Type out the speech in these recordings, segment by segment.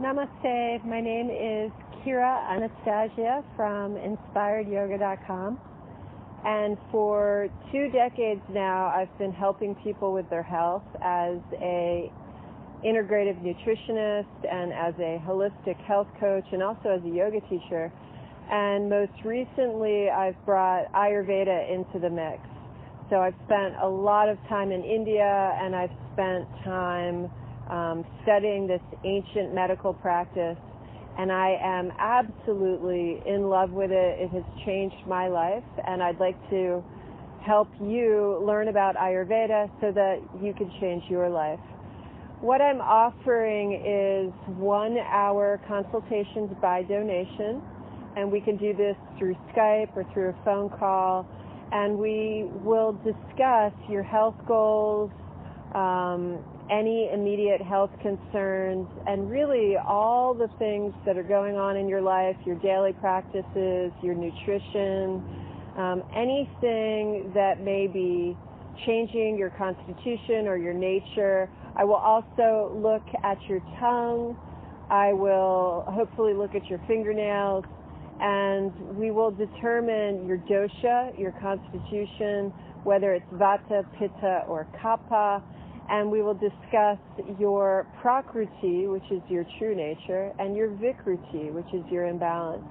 Namaste. My name is Kyra Anastasia from InspiredYoga.com. And for 2 decades now, I've been helping people with their health as a integrative nutritionist and as a holistic health coach and also as a yoga teacher. And most recently, I've brought Ayurveda into the mix. So I've spent a lot of time in India, and I've spent time studying this ancient medical practice, and I am absolutely in love with it. It has changed my life, and I'd like to help you learn about Ayurveda so that you can change your life. What I'm offering is 1-hour consultations by donation, and we can do this through Skype or through a phone call, and we will discuss your health goals, any immediate health concerns, and really all the things that are going on in your life, your daily practices, your nutrition, anything that may be changing your constitution or your nature. I will also look at your tongue. I will hopefully look at your fingernails, and we will determine your dosha, your constitution, whether it's vata, pitta, or kapha, and we will discuss your prakriti, which is your true nature, and your vikruti, which is your imbalance.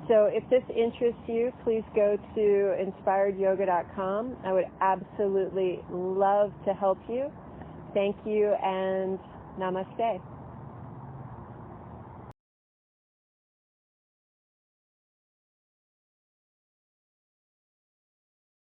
So if this interests you, please go to InspiredYoga.com. I would absolutely love to help you. Thank you, and namaste.